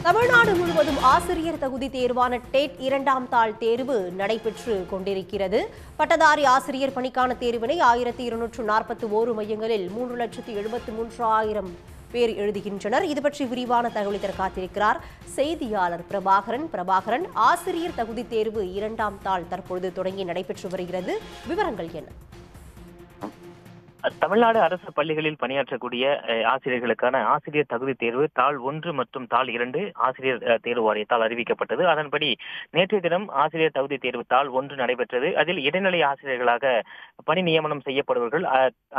தமிழ்நாடு முழுவதும் ஆசிரியர் தகுதி தேர்வான டெட் இரண்டாம் தாள் தேர்வு நடைபெற்று கொண்டிருக்கிறது. பட்டதாரி ஆசிரியர் பணிக்கான தேர்வினை 1241 மையங்களில் 3,73,000 பேர் எழுதுகின்றனர். இது பற்றி விரிவான தகவலை தர காத்திருக்கிறார் செய்தியாளர் பிரபாகரன். ஆசிரியர் தகுதி தேர்வு இரண்டாம் தாள் தற்பொழுது தொடங்கி நடைபெற்று வருகிறது. விவரங்கள் என்ன? தமிழ்நாடு அரசு பள்ளிகளில் பணியாற்றக்கூடிய ஆசிரியர்களுக்கான ஆசிரியர் தகுதி தேர்வு தாள் 1 மற்றும் தாள் 2 ஆசிரியர் தேர்வு வாரியத்தால் அறிவிக்கப்பட்டது. அதன்படி நேற்றைய தினம் ஆசிரியர் தகுதி தேர்வு தாள் 1 நடைபெற்றது. அதில் இடைநிலை ஆசிரியர்களாக பணி நியமனம் செய்யப்படுபவர்கள்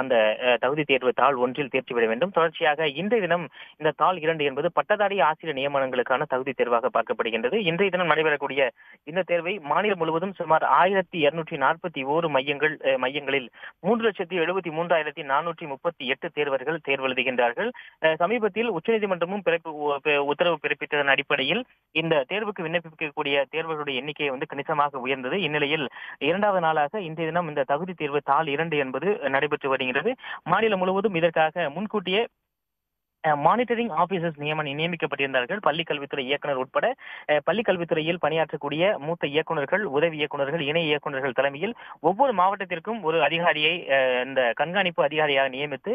அந்த தகுதி தேர்வு தாள் 1 தேர்ச்சி பெற வேண்டும். தொடர்ச்சியாக இன்றைய தினம் இந்த தாள் 2 என்பது பட்டதாரி ஆசிரியர் நியமனங்களுக்கான தகுதி தேர்வாக பார்க்கப்படுகின்றது. இன்றைய தினம் நடைபெறக்கூடிய இந்த தேர்வை மாநிலம் முழுவதும் சுமார் 1241 மையங்களில் 3,73,438 தேர்வர்கள் தேர்வு எழுதுகின்றார்கள். சமீபத்தில் உச்சநீதிமன்றமும் உத்தரவு பிறப்பித்ததன் அடிப்படையில் இந்த தேர்வுக்கு விண்ணப்பிக்கக்கூடிய தேர்வர்களுடைய எண்ணிக்கை கணிசமாக உயர்ந்தது. இந்நிலையில் இரண்டாவது நாளாக இன்றைய தினம் இந்த தகுதி தேர்வு தாள் 2 என்பது நடைபெற்று வருகிறது. மாநிலம் முழுவதும் இதற்காக முன்கூட்டியே மானிட்டரிங் ஆபீசர்ஸ் நியமிக்கப்பட்டிருந்தார்கள். பள்ளிக்கல்வித்துறை இயக்குநர் உட்பட பள்ளிக்கல்வித்துறையில் பணியாற்றக்கூடிய மூத்த இயக்குநர்கள், உதவி இயக்குநர்கள், இணை இயக்குநர்கள் தலைமையில் ஒவ்வொரு மாவட்டத்திற்கும் ஒரு அதிகாரியை இந்த கண்காணிப்பு அதிகாரியாக நியமித்து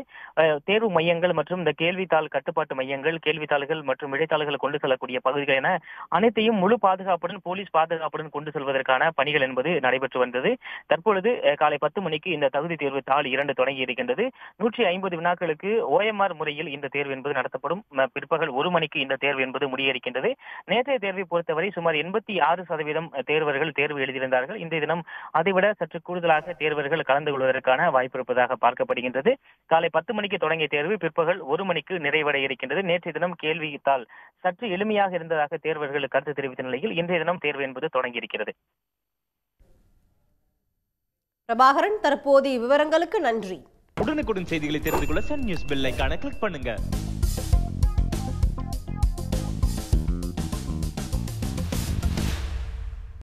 தேர்வு மையங்கள் மற்றும் இந்த கேள்வித்தாள் கட்டுப்பாட்டு மையங்கள், கேள்வித்தாள்கள் மற்றும் விடைத்தாள்கள் கொண்டு செல்லக்கூடிய பகுதிகள் என அனைத்தையும் முழு பாதுகாப்புடன், போலீஸ் பாதுகாப்புடன் கொண்டு செல்வதற்கான பணிகள் என்பது நடைபெற்று வந்தது. தற்பொழுது காலை 10 மணிக்கு இந்த தகுதி தேர்வு தாள் 2 தொடங்கி இருக்கின்றது. 150 வினாக்களுக்கு OMR முறையில் இந்த தேர்வு என்பது நடத்தப்படும். பிற்பகல் 1 மணிக்கு இந்த தேர்வு என்பது முடியிருக்கின்றது. நேற்றைய தேர்வை பொறுத்தவரை சுமார் 86% தேர்வர்கள் தேர்வு எழுதியிருந்தார்கள். இன்றைய தினம் அதைவிட சற்று கூடுதலாக தேர்வர்கள் கலந்து கொள்வதற்கான வாய்ப்பு இருப்பதாக பார்க்கப்படுகின்றது. காலை 10 மணிக்கு தொடங்கிய தேர்வு பிற்பகல் 1 மணிக்கு நிறைவடைய இருக்கின்றது. நேற்றைய தினம் கேள்வித்தாள் சற்று எளிமையாக இருந்ததாக தேர்வர்கள் கருத்து தெரிவித்த நிலையில் இன்றைய தினம் தேர்வு என்பது தொடங்கி இருக்கிறது. பிரபாகரன், தற்போதைய விவரங்களுக்கு நன்றி. உடனுக்குடன் செய்திகளை தெரிந்து கொள்ள சன் நியூஸ் பெல் ஐகானை கிளிக் பண்ணுங்க.